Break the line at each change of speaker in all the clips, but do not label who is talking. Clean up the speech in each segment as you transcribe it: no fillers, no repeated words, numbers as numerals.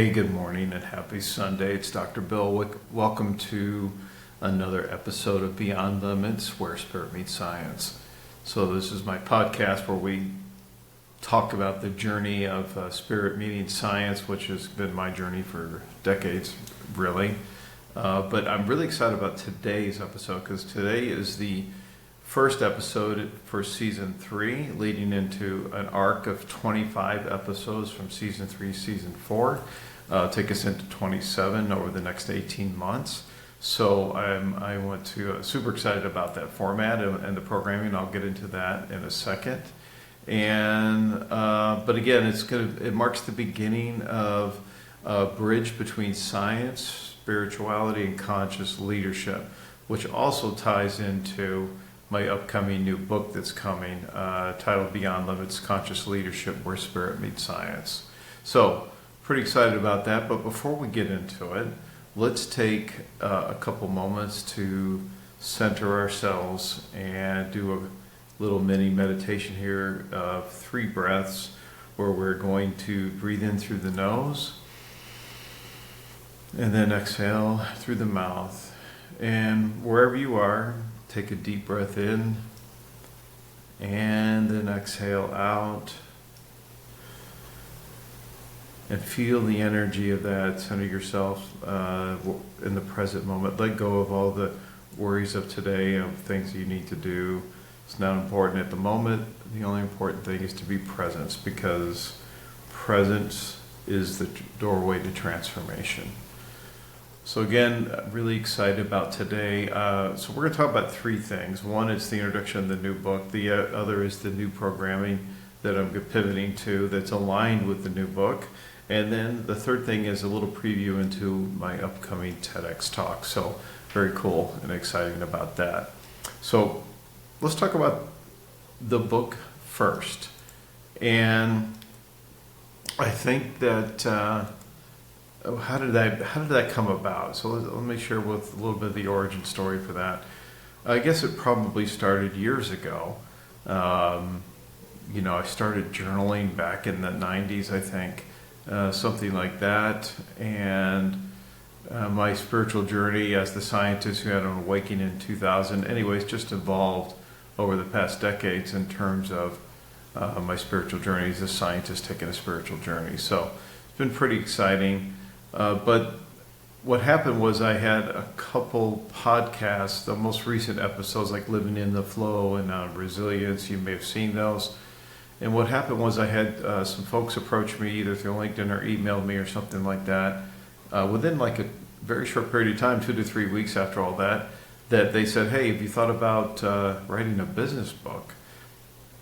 Hey, good morning and happy Sunday. It's Dr. Bill. Welcome to another episode of Beyond Limits, where spirit meets science. So this is my podcast where we talk about the journey of spirit meeting science, which has been my journey for decades, really. But I'm really excited about today's episode because today is the first episode for season 3, leading into an arc of 25 episodes from season 3, season 4. Take us into 27 over the next 18 months. So I want to super excited about that format and the programming. I'll get into that in a second. And but again, it marks the beginning of a bridge between science, spirituality, and conscious leadership, which also ties into my upcoming new book that's coming, titled Beyond Limits, Conscious Leadership, Where Spirit Meets Science. So, pretty excited about that, but before we get into it, let's take a couple moments to center ourselves and do a little mini meditation here of 3 breaths, where we're going to breathe in through the nose, and then exhale through the mouth. And wherever you are, take a deep breath in, and then exhale out. And feel the energy of that. Center yourself in the present moment. Let go of all the worries of today, of things you need to do. It's not important at the moment. The only important thing is to be present, because presence is the doorway to transformation. So again, really excited about today. So we're going to talk about 3 things. One is the introduction of the new book. The other is the new programming that I'm pivoting to that's aligned with the new book. And then the third thing is a little preview into my upcoming TEDx talk. So very cool and exciting about that. So let's talk about the book first. And I think that how did that come about? So let me share with a little bit of the origin story for that. I guess it probably started years ago. I started journaling back in the 90s, I think. Something like that, and my spiritual journey as the scientist who had an awakening in 2000 anyways just evolved over the past decades in terms of my spiritual journey as a scientist taking a spiritual journey. So it's been pretty exciting, but what happened was I had a couple podcasts, the most recent episodes like Living in the Flow and Resilience. You may have seen those. And what happened was I had some folks approach me either through LinkedIn or emailed me or something like that. Within like a very short period of time, 2 to 3 weeks after all that they said, hey, have you thought about writing a business book?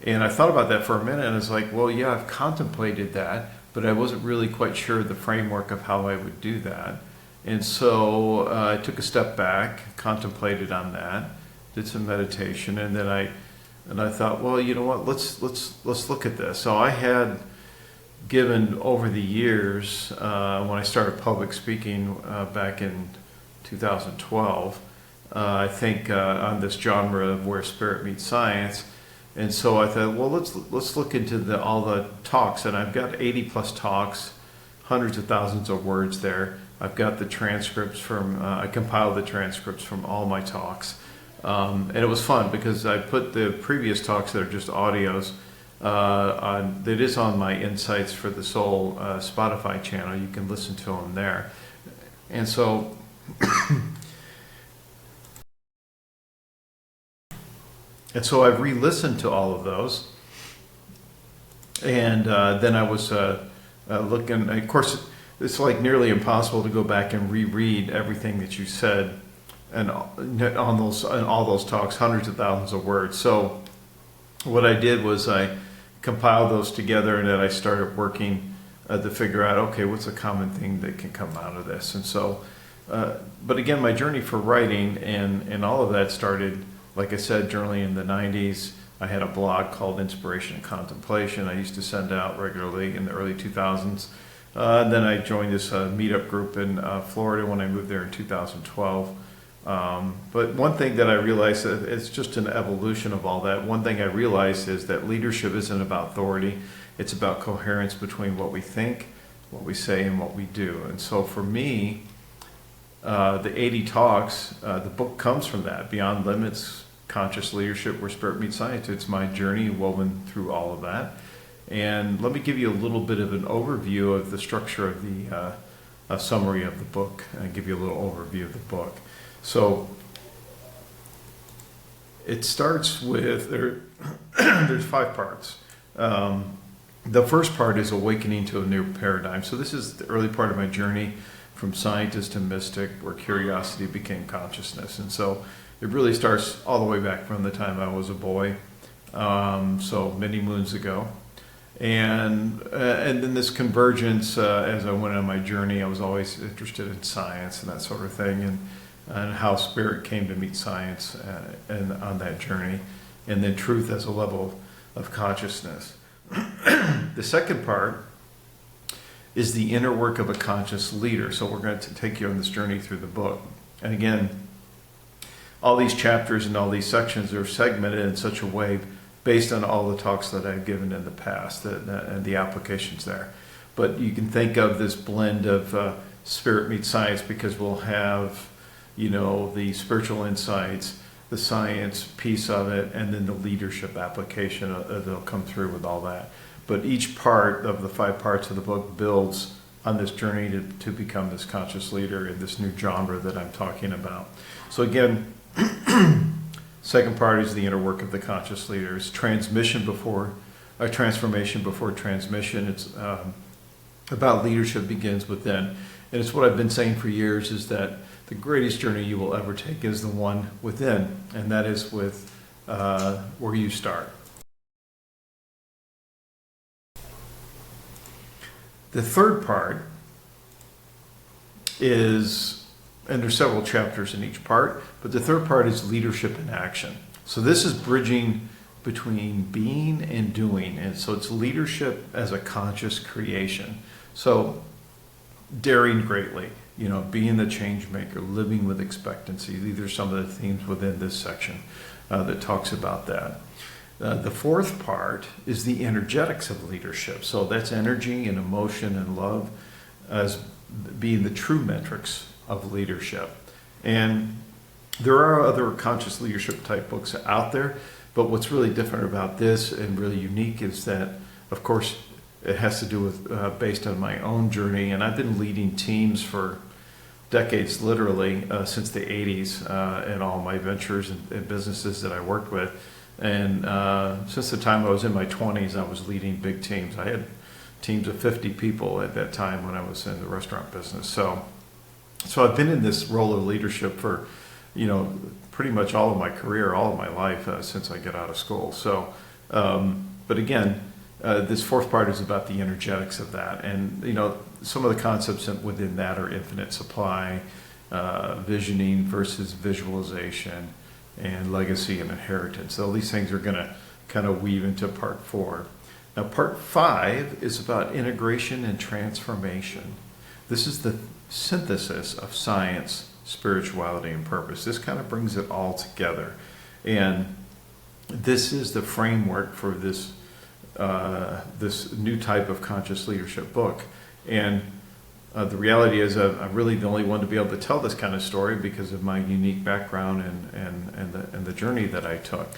And I thought about that for a minute, and I was like, well, yeah, I've contemplated that, but I wasn't really quite sure the framework of how I would do that. And so I took a step back, contemplated on that, did some meditation, and then I thought, well, you know what, let's look at this. So I had given over the years, when I started public speaking back in 2012, I think on this genre of where spirit meets science. And so I thought, well, let's look into all the talks. And I've got 80 plus talks, hundreds of thousands of words there. I've got the transcripts I compiled the transcripts from all my talks. And it was fun because I put the previous talks that are just audios that is on my Insights for the Soul Spotify channel. You can listen to them there. And so I've re-listened to all of those. And then I was looking, of course, it's like nearly impossible to go back and reread everything that you said and on all those talks, hundreds of thousands of words. So what I did was I compiled those together, and then I started working to figure out, okay, what's a common thing that can come out of this? And so, but again, my journey for writing and all of that started, like I said, journaling in the 90s. I had a blog called Inspiration and Contemplation I used to send out regularly in the early 2000s. Then I joined this meetup group in Florida when I moved there in 2012. But one thing that I realized, it's just an evolution of all that. One thing I realized is that leadership isn't about authority. It's about coherence between what we think what we say and what we do. And so for me, the 80 talks, the book comes from that. Beyond Limits, Conscious Leadership, Where Spirit Meets Science. It's my journey woven through all of that. And let me give you a little bit of an overview of the structure of the a summary of the book, and give you a little overview of the book. So it starts with, there's 5 parts. The first part is awakening to a new paradigm. So this is the early part of my journey from scientist to mystic, where curiosity became consciousness. And so it really starts all the way back from the time I was a boy, so many moons ago. And then this convergence, as I went on my journey, I was always interested in science and that sort of thing, and how spirit came to meet science and on that journey, and then truth as a level of consciousness. The second part is the inner work of a conscious leader. So we're going to take you on this journey through the book. And again, all these chapters and all these sections are segmented in such a way based on all the talks that I've given in the past and the applications there. But you can think of this blend of spirit meets science, because we'll have, the spiritual insights, the science piece of it, and then the leadership application that'll come through with all that. But each part of the 5 parts of the book builds on this journey to become this conscious leader in this new genre that I'm talking about. So again, second part is the inner work of the conscious leader. It's transformation before transmission. It's about leadership begins within. And it's what I've been saying for years, is that the greatest journey you will ever take is the one within, and that is with where you start. The third part is, and there's several chapters in each part, but the third part is leadership in action. So this is bridging between being and doing, and so it's leadership as a conscious creation. So daring greatly, being the change maker, living with expectancy. These are some of the themes within this section that talks about that. The fourth part is the energetics of leadership. So that's energy and emotion and love as being the true metrics of leadership. And there are other conscious leadership type books out there, but what's really different about this and really unique is that, of course, it has to do with based on my own journey, and I've been leading teams for decades, literally, since the 80s, in all my ventures and businesses that I worked with. And since the time I was in my 20s, I was leading big teams. I had teams of 50 people at that time when I was in the restaurant business. So I've been in this role of leadership for, pretty much all of my career, all of my life, since I get out of school. So, but again, this fourth part is about the energetics of that. And, some of the concepts within that are infinite supply, visioning versus visualization, and legacy and inheritance. So these things are going to kind of weave into part 4. Now, part 5 is about integration and transformation. This is the synthesis of science, spirituality, and purpose. This kind of brings it all together. And this is the framework for this this new type of conscious leadership book. And the reality is I'm really the only one to be able to tell this kind of story because of my unique background and the journey that I took.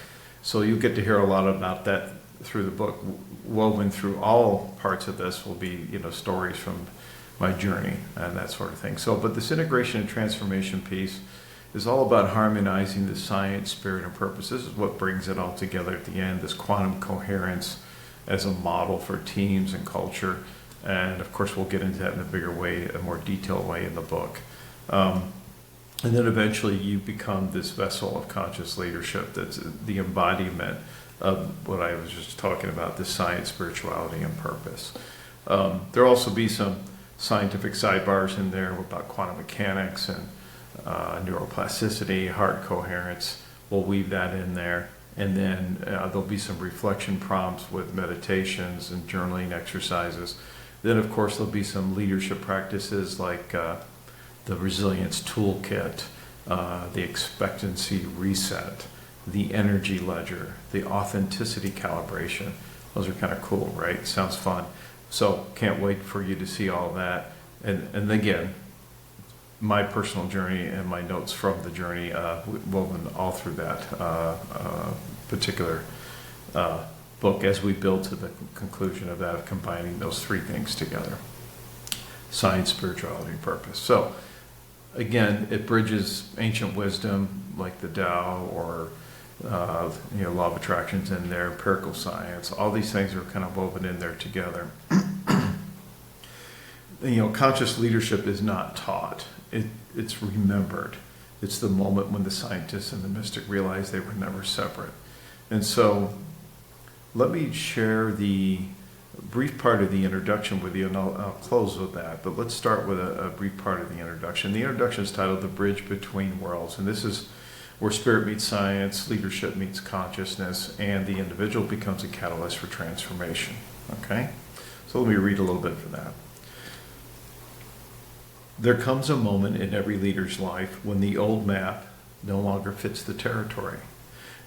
So you get to hear a lot about that through the book. Woven through all parts of this will be, stories from my journey and that sort of thing. So, but this integration and transformation piece is all about harmonizing the science, spirit, and purpose. This is what brings it all together at the end, this quantum coherence as a model for teams and culture. And of course, we'll get into that in a bigger way, a more detailed way in the book. And then eventually you become this vessel of conscious leadership that's the embodiment of what I was just talking about, this science, spirituality, and purpose. There'll also be some scientific sidebars in there about quantum mechanics and neuroplasticity, heart coherence. We'll weave that in there. And then there'll be some reflection prompts with meditations and journaling exercises. Then, of course, there'll be some leadership practices like the resilience toolkit, the expectancy reset, the energy ledger, the authenticity calibration. Those are kind of cool, right? Sounds fun. So can't wait for you to see all that. And again, my personal journey and my notes from the journey woven all through that particular book as we build to the conclusion of that, of combining those three things together: science, spirituality, and purpose. So again, it bridges ancient wisdom like the Tao or law of attraction's in there, empirical science. All these things are kind of woven in there together. Conscious leadership is not taught. It's remembered. It's the moment when the scientists and the mystic realized they were never separate. And so let me share the brief part of the introduction with you, and I'll close with that. But let's start with a brief part of the introduction. The introduction is titled The Bridge Between Worlds, and this is where spirit meets science, leadership meets consciousness, and the individual becomes a catalyst for transformation. Okay? So let me read a little bit for that. There comes a moment in every leader's life when the old map no longer fits the territory.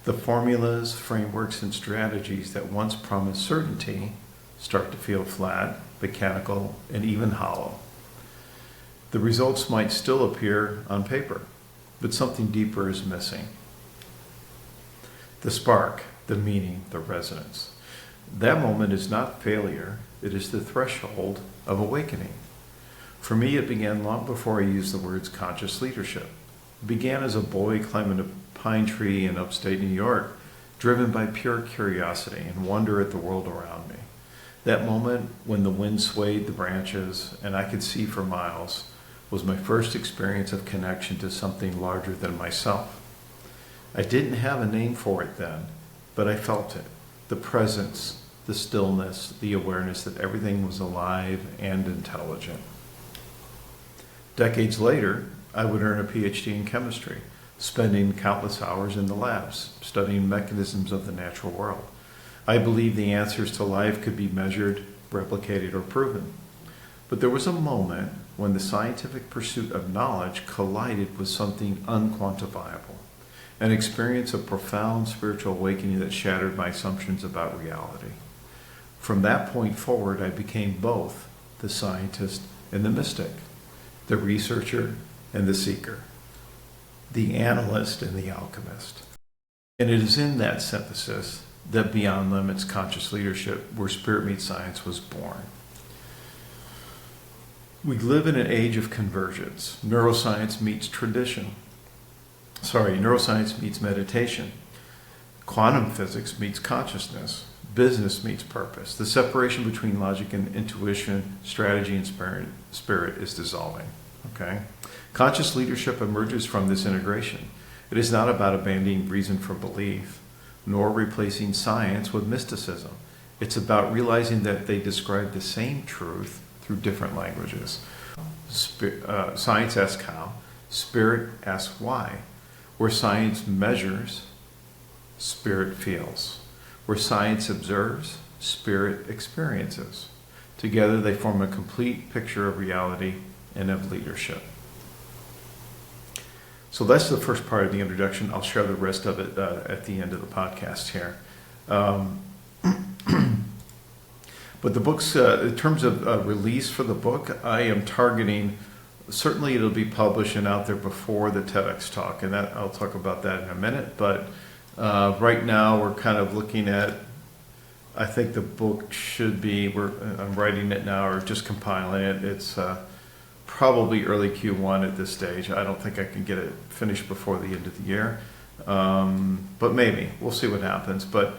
The formulas, frameworks, and strategies that once promised certainty start to feel flat, mechanical, and even hollow. The results might still appear on paper, but something deeper is missing. The spark, the meaning, the resonance. That moment is not failure, it is the threshold of awakening. For me, it began long before I used the words conscious leadership. It began as a boy climbing a pine tree in upstate New York, driven by pure curiosity and wonder at the world around me. That moment when the wind swayed the branches and I could see for miles was my first experience of connection to something larger than myself. I didn't have a name for it then, but I felt it. The presence, the stillness, the awareness that everything was alive and intelligent. Decades later, I would earn a PhD in chemistry, spending countless hours in the labs, studying mechanisms of the natural world. I believed the answers to life could be measured, replicated, or proven. But there was a moment when the scientific pursuit of knowledge collided with something unquantifiable, an experience of profound spiritual awakening that shattered my assumptions about reality. From that point forward, I became both the scientist and the mystic, the researcher and the seeker, the analyst and the alchemist. And it is in that synthesis that Beyond Limits Conscious Leadership, where spirit meets science, was born. We live in an age of convergence. Neuroscience meets neuroscience meets meditation. Quantum physics meets consciousness. Business meets purpose. The separation between logic and intuition, strategy and spirit is dissolving. Okay? Conscious leadership emerges from this integration. It is not about abandoning reason for belief, nor replacing science with mysticism. It's about realizing that they describe the same truth through different languages. Science asks how, spirit asks why. Where science measures, spirit feels. Where science observes, spirit experiences. Together they form a complete picture of reality and of leadership. So that's the first part of the introduction. I'll share the rest of it at the end of the podcast here. But the book's, in terms of release for the book, I am targeting, certainly it'll be published and out there before the TEDx talk, and that I'll talk about that in a minute. But right now we're kind of looking at, I think the book should be, I'm writing it now or just compiling it. It's probably early Q1 at this stage. I don't think I can get it finished before the end of the year. But maybe. We'll see what happens. But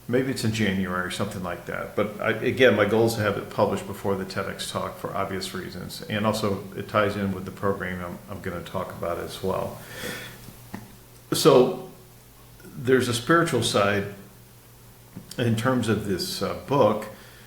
maybe it's in January or something like that. But again, my goal is to have it published before the TEDx talk for obvious reasons. And also it ties in with the program I'm going to talk about as well. So there's a spiritual side in terms of this book.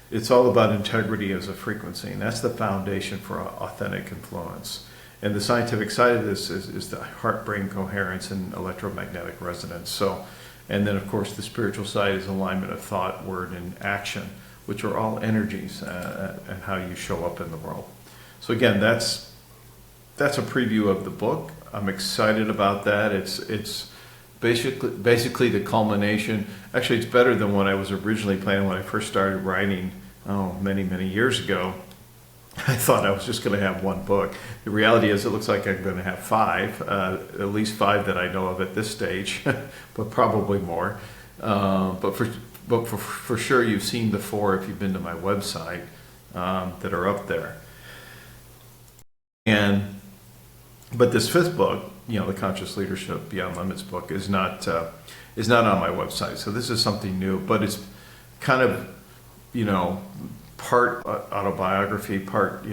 It's all about integrity as a frequency, and that's the foundation for authentic influence. And the scientific side of this is the heart-brain coherence and electromagnetic resonance. So, and then of course the spiritual side is alignment of thought, word, and action, which are all energies and how you show up in the world. So again, that's a preview of the book. I'm excited about that. It's basically the culmination. Actually, it's better than what I was originally planning when I first started writing many, many years ago, I thought I was just going to have one book. The reality is it looks like I'm going to have five, at least five that I know of at this stage, but probably more. But for sure you've seen the four if you've been to my website that are up there. But this fifth book, the Conscious Leadership Beyond Limits book, is not on my website. So this is something new, but it's kind of, part autobiography, part,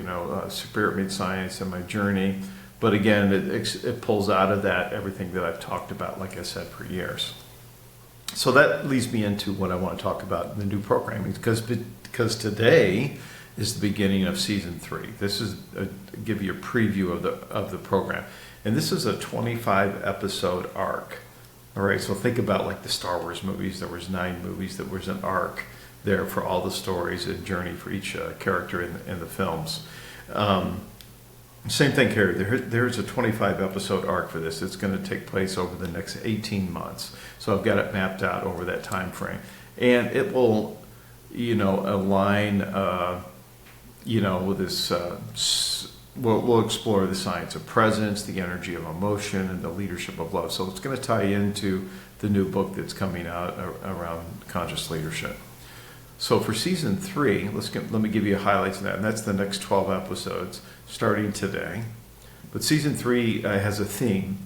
spirit meets science and my journey. But again, it pulls out of that everything that I've talked about, like I said, for years. So that leads me into what I want to talk about in the new programming, because today is the beginning of season 3. This is give you a preview of the program, and this is a 25 episode arc. All right, so think about like the Star Wars movies. There was 9 movies. There was an arc there for all the stories and journey for each character in the films. Same thing here. There's a 25 episode arc for this. It's going to take place over the next 18 months. So I've got it mapped out over that time frame, and it will, align, with this. We'll explore the science of presence, the energy of emotion, and the leadership of love. So it's going to tie into the new book that's coming out around conscious leadership. So for season 3, let me give you highlights of that, and that's the next 12 episodes starting today. But season 3 has a theme,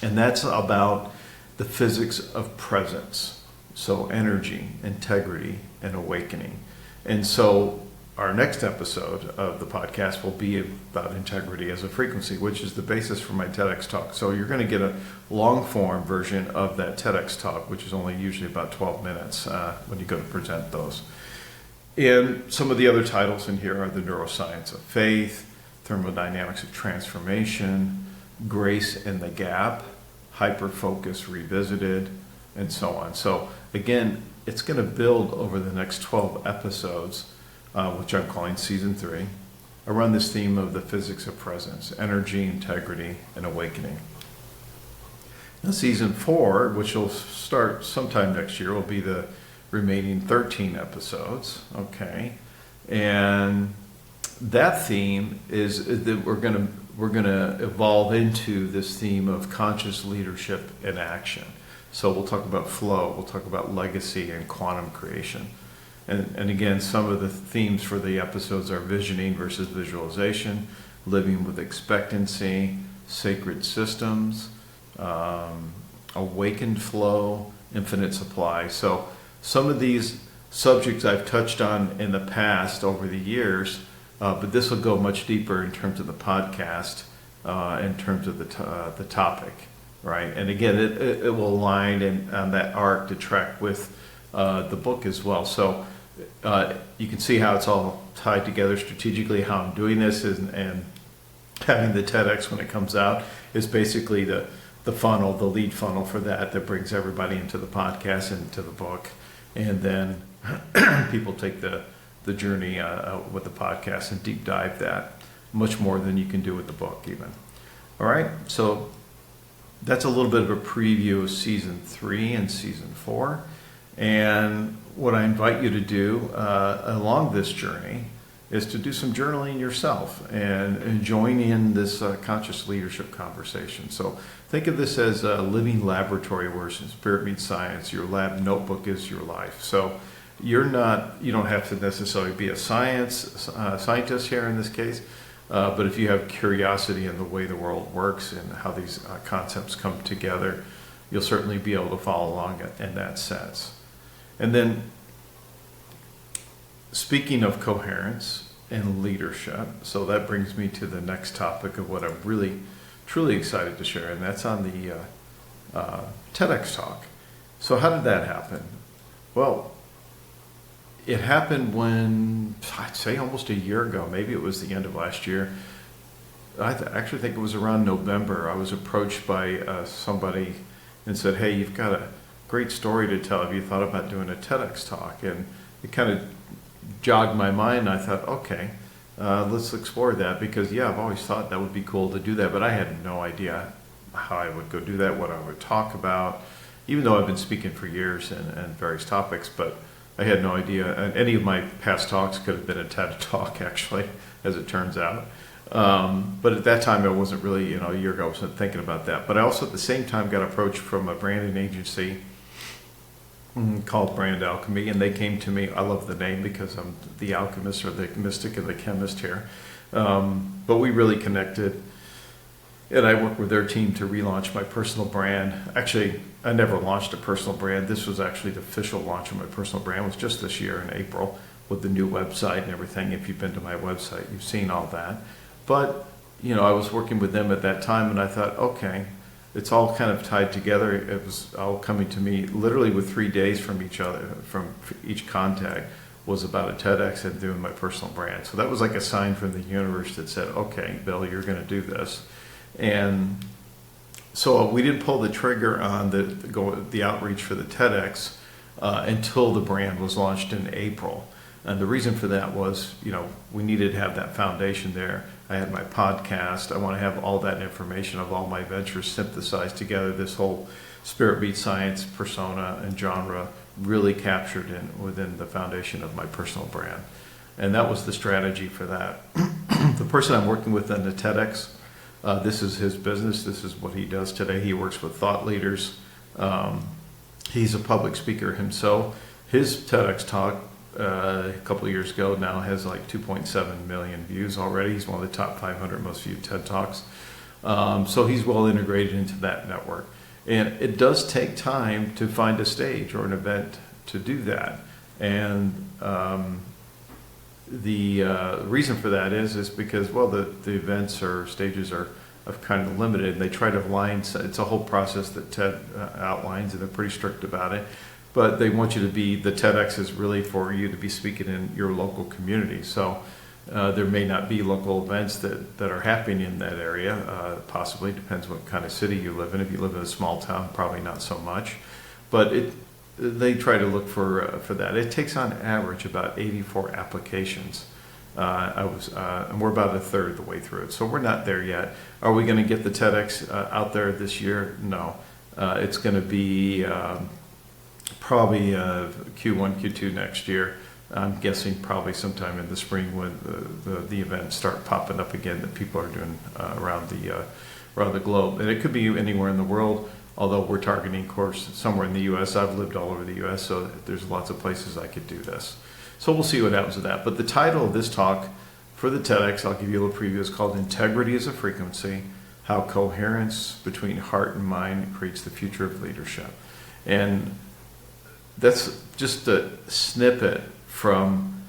and that's about the physics of presence. So energy, integrity, and awakening. And so our next episode of the podcast will be about integrity as a frequency, which is the basis for my TEDx talk. So you're going to get a long form version of that TEDx talk, which is only usually about 12 minutes when you go to present those. And some of the other titles in here are the neuroscience of faith, thermodynamics of transformation, grace in the gap, hyperfocus revisited, and so on. So again, it's going to build over the next 12 episodes, which I'm calling season 3, around this theme of the physics of presence, energy, integrity, and awakening. Now, season 4, which will start sometime next year, will be the remaining 13 episodes. Okay, and that theme is that we're gonna evolve into this theme of conscious leadership in action. So we'll talk about flow, we'll talk about legacy and quantum creation. And again, some of the themes for the episodes are visioning versus visualization, living with expectancy, sacred systems, awakened flow, infinite supply. So some of these subjects I've touched on in the past over the years, but this will go much deeper in terms of the podcast, in terms of the topic, right? And again, it will align on that arc to track with the book as well. So you can see how it's all tied together strategically. How I'm doing this and having the TEDx when it comes out is basically the funnel, the lead funnel for that brings everybody into the podcast and into the book, and then people take the journey with the podcast and deep dive that much more than you can do with the book even. All right, so that's a little bit of a preview of season 3 and season 4. And what I invite you to do along this journey is to do some journaling yourself and join in this conscious leadership conversation. So think of this as a living laboratory where spirit meets science. Your lab notebook is your life. So you don't have to necessarily be a scientist here in this case, but if you have curiosity in the way the world works and how these concepts come together, you'll certainly be able to follow along in that sense. And then, speaking of coherence and leadership, so that brings me to the next topic of what I'm really, truly excited to share, and that's on the TEDx talk. So how did that happen? Well, it happened when, I'd say almost a year ago, maybe it was the end of last year. I actually think it was around November. I was approached by somebody and said, hey, you've got a great story to tell. Have you thought about doing a TEDx talk? And it kind of jogged my mind. I thought, okay, let's explore that, because I've always thought that would be cool to do that, but I had no idea how I would go do that, what I would talk about, even though I've been speaking for years and various topics, but I had no idea. And any of my past talks could have been a TED talk, actually, as it turns out. But at that time, I wasn't really, a year ago, I wasn't thinking about that. But I also, at the same time, got approached from a branding agency called Brand Alchemy, and they came to me. I love the name because I'm the alchemist or the mystic and the chemist here. But we really connected, and I worked with their team to relaunch my personal brand. Actually, I never launched a personal brand. This was actually the official launch of my personal brand. It was just this year in April with the new website and everything. If you've been to my website, you've seen all that. But, I was working with them at that time, and I thought, okay, it's all kind of tied together. It was all coming to me literally with 3 days from each other, from each contact was about a TEDx and doing my personal brand. So that was like a sign from the universe that said, okay, Bill, you're going to do this. And so we didn't pull the trigger on the outreach for the TEDx until the brand was launched in April. And the reason for that was, we needed to have that foundation there. I had my podcast. I want to have all that information of all my ventures synthesized together, this whole spirit beat science persona and genre really captured within the foundation of my personal brand. And that was the strategy for that. The person I'm working with in the TEDx, this is his business. This is what he does today. He works with thought leaders. He's a public speaker himself. His TEDx talk a couple of years ago now has like 2.7 million views already. He's one of the top 500 most viewed TED Talks. So he's well integrated into that network. And it does take time to find a stage or an event to do that. And the reason for that is because, well, the events or stages are kind of limited. They try to align. It's a whole process that TED outlines, and they're pretty strict about it. But they want you to be, the TEDx is really for you to be speaking in your local community. So there may not be local events that are happening in that area. Possibly, depends what kind of city you live in. If you live in a small town, probably not so much. But they try to look for that. It takes on average about 84 applications. And we're about a third of the way through it. So we're not there yet. Are we going to get the TEDx out there this year? No. It's going to be probably Q1, Q2 next year. I'm guessing probably sometime in the spring when the events start popping up again that people are doing around the globe. And it could be anywhere in the world, although we're targeting, of course, somewhere in the U.S. I've lived all over the U.S., so there's lots of places I could do this. So we'll see what happens with that. But the title of this talk for the TEDx, I'll give you a little preview, is called Integrity as a Frequency, How Coherence Between Heart and Mind Creates the Future of Leadership. And that's just a snippet from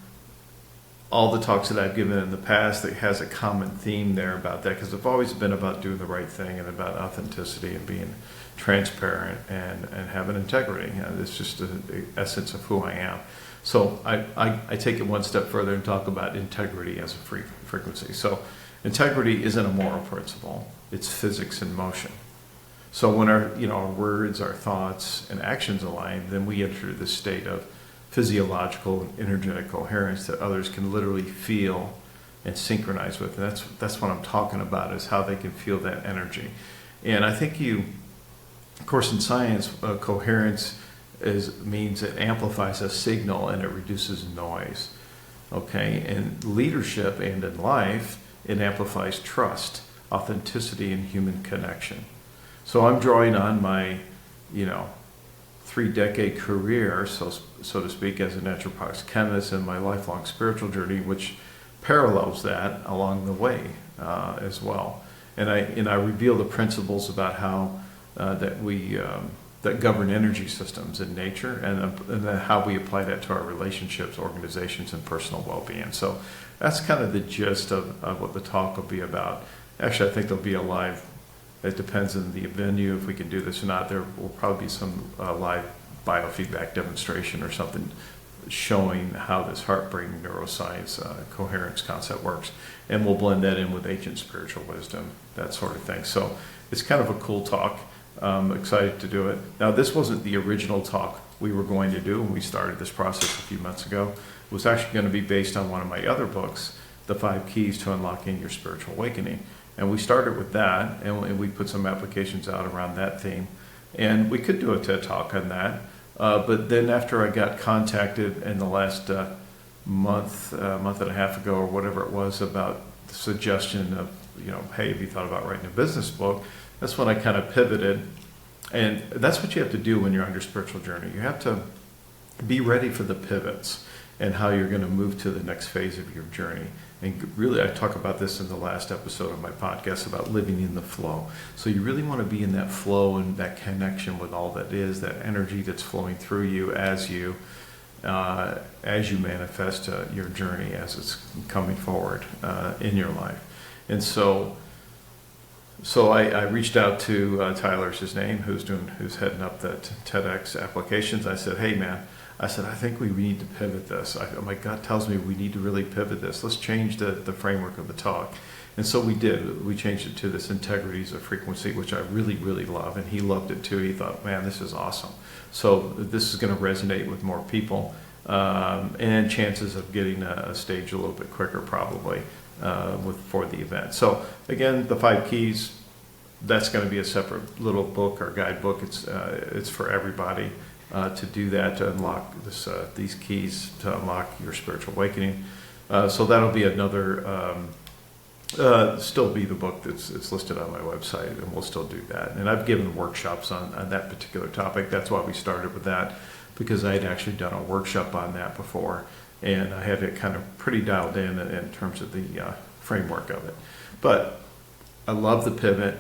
all the talks that I've given in the past that has a common theme there about that, because I've always been about doing the right thing and about authenticity and being transparent and having integrity. It's just the essence of who I am. So I take it one step further and talk about integrity as a frequency. So integrity isn't a moral principle, it's physics in motion. So when our words, our thoughts, and actions align, then we enter this state of physiological and energetic coherence that others can literally feel and synchronize with. And that's what I'm talking about, is how they can feel that energy. And I think of course, in science, coherence means it amplifies a signal and it reduces noise. Okay, in leadership and in life, it amplifies trust, authenticity, and human connection. So I'm drawing on my, 3-decade career, so to speak, as a natural products chemist, and my lifelong spiritual journey, which parallels that along the way as well. And I reveal the principles about how that govern energy systems in nature, and then how we apply that to our relationships, organizations, and personal well-being. So that's kind of the gist of what the talk will be about. Actually, I think there'll be a live. It depends on the venue, if we can do this or not. There will probably be some live biofeedback demonstration or something showing how this heart-brain neuroscience coherence concept works. And we'll blend that in with ancient spiritual wisdom, that sort of thing. So it's kind of a cool talk. I'm excited to do it. Now, this wasn't the original talk we were going to do when we started this process a few months ago. It was actually going to be based on one of my other books, The 5 Keys to Unlocking Your Spiritual Awakening. And we started with that, and we put some applications out around that theme. And we could do a TED Talk on that. But then after I got contacted in the last month and a half ago or whatever it was about the suggestion of, hey, have you thought about writing a business book? That's when I kind of pivoted. And that's what you have to do when you're on your spiritual journey. You have to be ready for the pivots and how you're going to move to the next phase of your journey. And really, I talk about this in the last episode of my podcast about living in the flow. So you really want to be in that flow and that connection with all that is, that energy that's flowing through you as you manifest your journey as it's coming forward in your life. And so I reached out to Tyler's his name, who's heading up the TEDx applications. I said, hey man, I think we need to pivot this. My gut tells me we need to really pivot this. Let's change the framework of the talk. And so we did. We changed it to this integrities of frequency, which I really, really love. And he loved it too. He thought, man, this is awesome. So this is going to resonate with more people, and chances of getting a stage a little bit quicker probably for the event. So again, the 5 keys, that's going to be a separate little book or guidebook. It's for everybody. To do that, to unlock these keys to unlock your spiritual awakening. So that'll be another, still be the book it's listed on my website, and we'll still do that. And I've given workshops on that particular topic. That's why we started with that, because I had actually done a workshop on that before, and I had it kind of pretty dialed in terms of the framework of it. But I love the pivot,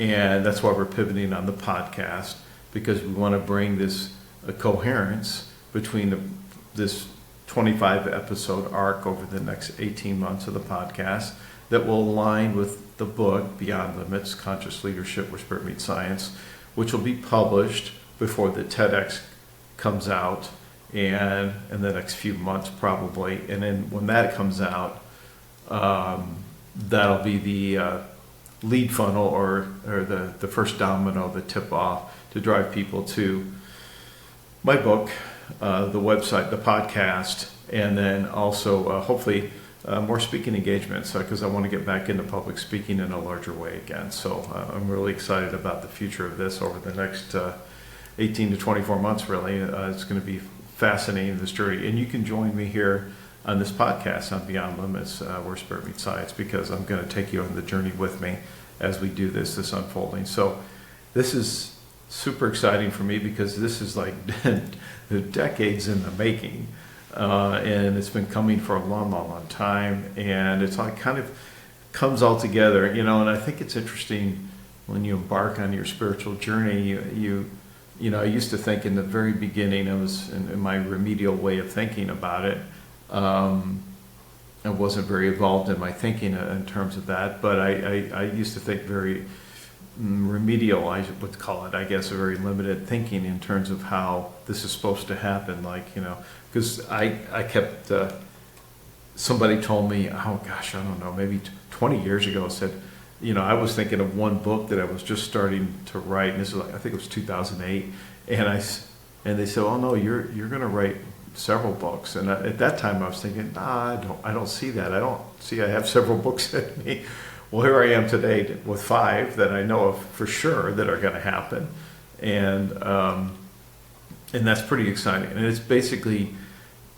and that's why we're pivoting on the podcast, because we want to bring this coherence between this 25 episode arc over the next 18 months of the podcast that will align with the book Beyond Limits, Conscious Leadership Where Spirit Meets Science, which will be published before the TEDx comes out and in the next few months probably. And then when that comes out, that'll be the lead funnel or the first domino, the tip off to drive people to my book, the website, the podcast, and then also hopefully more speaking engagements, because I want to get back into public speaking in a larger way again. So I'm really excited about the future of this over the next 18 to 24 months, really. It's going to be fascinating, this journey. And you can join me here on this podcast on Beyond Limits, Where Spirit Meets Science, because I'm going to take you on the journey with me as we do this unfolding. So this is super exciting for me, because this is like decades in the making, and it's been coming for a long time, and it's like kind of comes all together, and I think it's interesting when you embark on your spiritual journey. I used to think in the very beginning, I was in my remedial way of thinking about it. I wasn't very involved in my thinking in terms of that, but I used to think very remedial, I would call it, I guess, a very limited thinking in terms of how this is supposed to happen. Because I kept, somebody told me, oh gosh, I don't know, maybe 20 years ago, said, I was thinking of one book that I was just starting to write, and this was I think it was 2008, and they said, oh no, you're going to write several books. And at that time I was thinking, I don't see that. I have several books in me. Well, here I am today with 5 that I know of for sure that are going to happen, and that's pretty exciting. And it's basically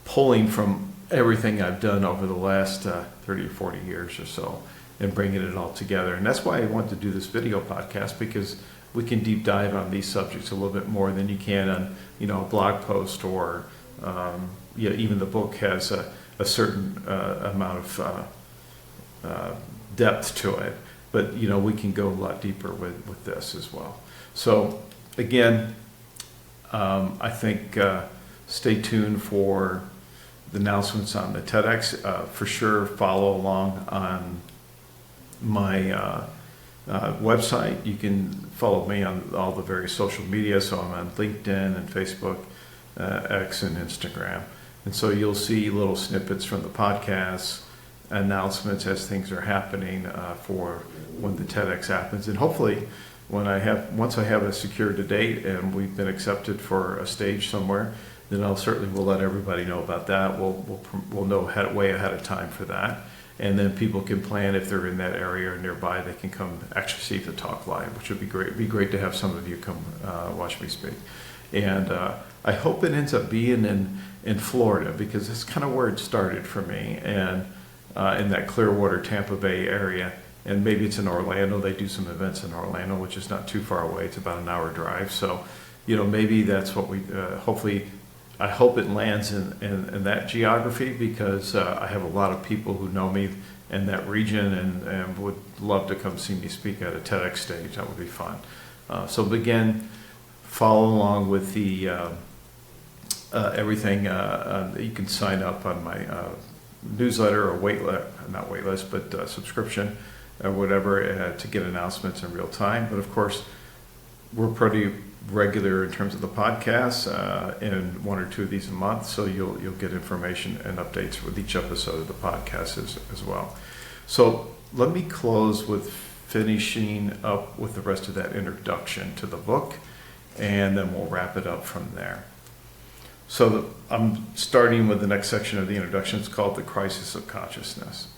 pulling from everything I've done over the last 30 or 40 years or so and bringing it all together. And that's why I want to do this video podcast, because we can deep dive on these subjects a little bit more than you can on a blog post, or even the book has a certain amount of depth to it, but we can go a lot deeper with this as well. So again, I think stay tuned for the announcements on the TEDx. For sure, follow along on my website. You can follow me on all the various social media. So I'm on LinkedIn and Facebook, X and Instagram. And so you'll see little snippets from the podcasts, announcements as things are happening for when the TEDx happens. And hopefully once I have a secured date and we've been accepted for a stage somewhere, then we'll let everybody know about that. We'll know way ahead of time for that. And then people can plan, if they're in that area or nearby, they can come actually see the talk live, which would be great. It'd be great to have some of you come watch me speak. And I hope it ends up being in Florida, because that's kind of where it started for me, and in that Clearwater, Tampa Bay area. And maybe it's in Orlando. They do some events in Orlando, which is not too far away. It's about an hour drive. So, maybe that's what we, hopefully, I hope it lands in that geography, because I have a lot of people who know me in that region and would love to come see me speak at a TEDx stage. That would be fun. So again, follow along with the everything. You can sign up on my newsletter or not waitlist, but subscription or whatever, to get announcements in real time. But of course, we're pretty regular in terms of the podcasts, and 1 or 2 of these a month, so you'll get information and updates with each episode of the podcast as well. So let me close with finishing up with the rest of that introduction to the book, and then we'll wrap it up from there. So I'm starting with the next section of the introduction. It's called The Crisis of Consciousness.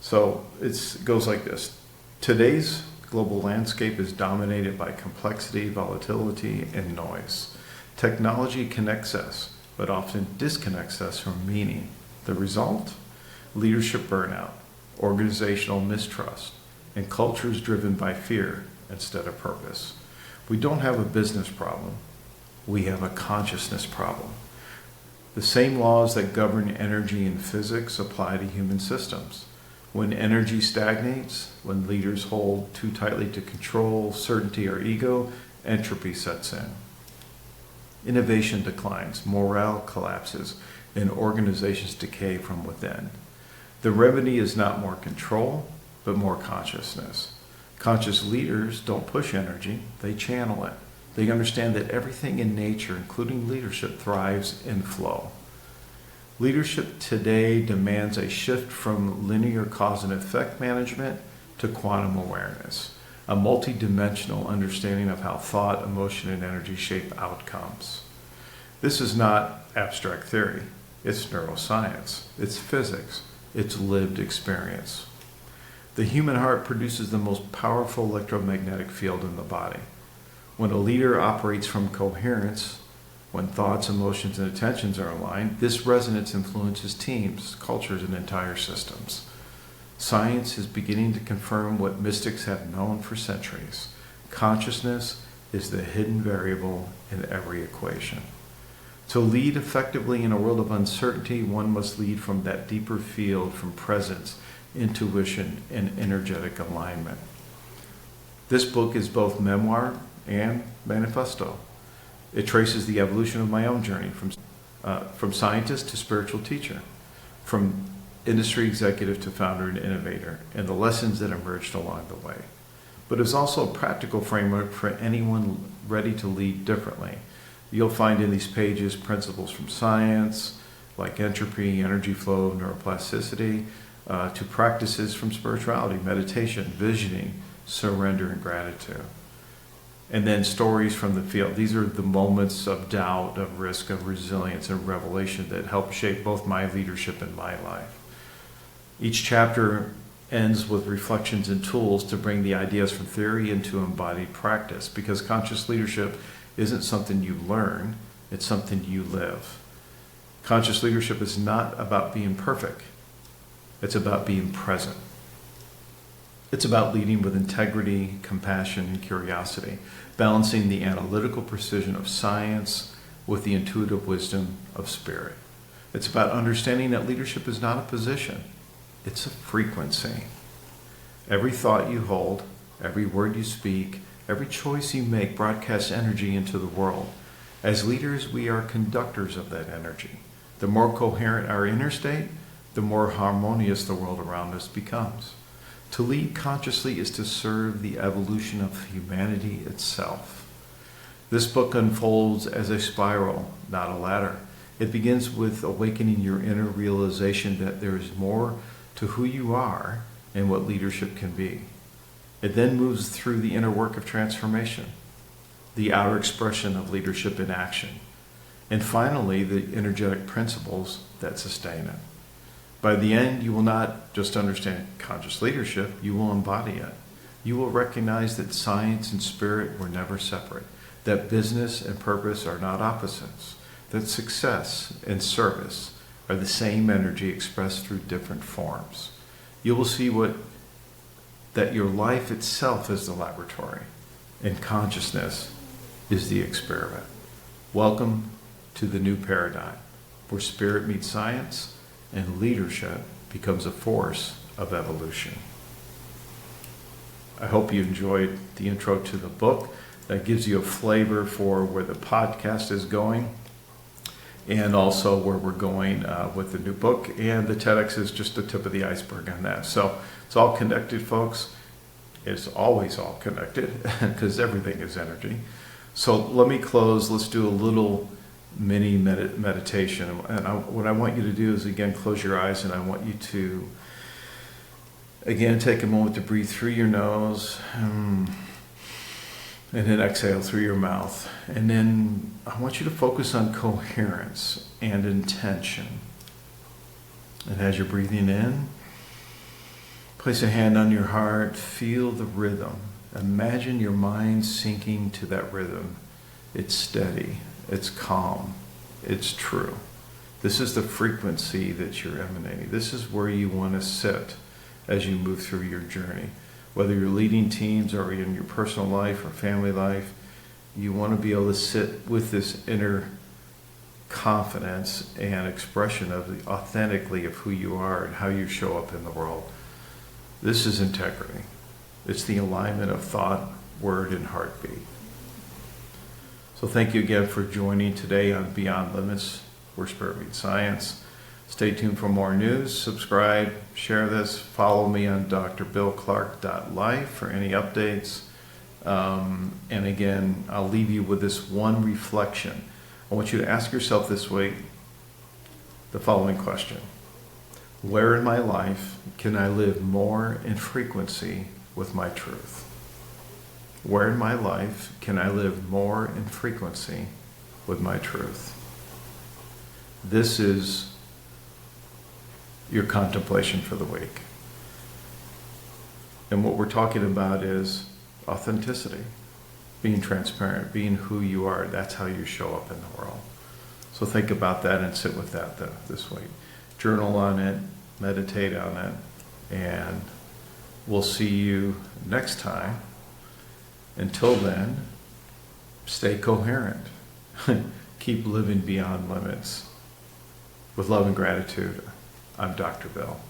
So it goes like this. Today's global landscape is dominated by complexity, volatility, and noise. Technology connects us, but often disconnects us from meaning. The result? Leadership burnout, organizational mistrust, and cultures driven by fear instead of purpose. We don't have a business problem. We have a consciousness problem. The same laws that govern energy and physics apply to human systems. When energy stagnates, when leaders hold too tightly to control, certainty, or ego, entropy sets in. Innovation declines, morale collapses, and organizations decay from within. The remedy is not more control, but more consciousness. Conscious leaders don't push energy, they channel it. They understand that everything in nature, including leadership, thrives in flow. Leadership today demands a shift from linear cause and effect management to quantum awareness, a multidimensional understanding of how thought, emotion, and energy shape outcomes. This is not abstract theory. It's neuroscience. It's physics. It's lived experience. The human heart produces the most powerful electromagnetic field in the body. When a leader operates from coherence, when thoughts, emotions, and attentions are aligned, this resonance influences teams, cultures, and entire systems. Science is beginning to confirm what mystics have known for centuries. Consciousness is the hidden variable in every equation. To lead effectively in a world of uncertainty, one must lead from that deeper field, from presence, intuition, and energetic alignment. This book is both memoir and manifesto. It traces the evolution of my own journey from scientist to spiritual teacher, from industry executive to founder and innovator, and the lessons that emerged along the way. But it's also a practical framework for anyone ready to lead differently. You'll find in these pages principles from science, like entropy, energy flow, neuroplasticity, to practices from spirituality, meditation, visioning, surrender, and gratitude. And then stories from the field. These are the moments of doubt, of risk, of resilience, and revelation that help shape both my leadership and my life. Each chapter ends with reflections and tools to bring the ideas from theory into embodied practice, because conscious leadership isn't something you learn, it's something you live. Conscious leadership is not about being perfect. It's about being present. It's about leading with integrity, compassion, and curiosity, balancing the analytical precision of science with the intuitive wisdom of spirit. It's about understanding that leadership is not a position, it's a frequency. Every thought you hold, every word you speak, every choice you make broadcasts energy into the world. As leaders, we are conductors of that energy. The more coherent our inner state, the more harmonious the world around us becomes. To lead consciously is to serve the evolution of humanity itself. This book unfolds as a spiral, not a ladder. It begins with awakening your inner realization that there is more to who you are and what leadership can be. It then moves through the inner work of transformation, the outer expression of leadership in action, and finally the energetic principles that sustain it. By the end, you will not just understand conscious leadership, you will embody it. You will recognize that science and spirit were never separate. that business and purpose are not opposites, that success and service are the same energy expressed through different forms. You will see that your life itself is the laboratory and consciousness is the experiment. Welcome to the new paradigm where spirit meets science and leadership becomes a force of evolution. I hope you enjoyed the intro to the book. That gives you a flavor for where the podcast is going and also where we're going with the new book. And the TEDx is just the tip of the iceberg on that. So it's all connected, folks. It's always all connected because everything is energy. So let me close. Let's do a little mini meditation. And what I want you to do is, again, close your eyes, and I want you to, again, take a moment to breathe through your nose. And then exhale through your mouth. And then I want you to focus on coherence and intention. And as you're breathing in, place a hand on your heart, feel the rhythm. Imagine your mind sinking to that rhythm. It's steady, it's calm, it's true. This is the frequency that you're emanating. This is where you want to sit as you move through your journey. Whether you're leading teams or in your personal life or family life, you want to be able to sit with this inner confidence and expression of authentically of who you are and how you show up in the world. This is integrity. It's the alignment of thought, word, and heartbeat. So thank you again for joining today on Beyond Limits, where spirit meets science. Stay tuned for more news. Subscribe, share this, follow me on drbillclark.life for any updates. And again, I'll leave you with this one reflection. I want you to ask yourself this week the following question. Where in my life can I live more in frequency with my truth? Where in my life can I live more in frequency with my truth? This is your contemplation for the week. And what we're talking about is authenticity, being transparent, being who you are. That's how you show up in the world. So think about that and sit with that this week. Journal on it, meditate on it, and we'll see you next time. Until then, stay coherent. Keep living beyond limits. With love and gratitude, I'm Dr. Bill.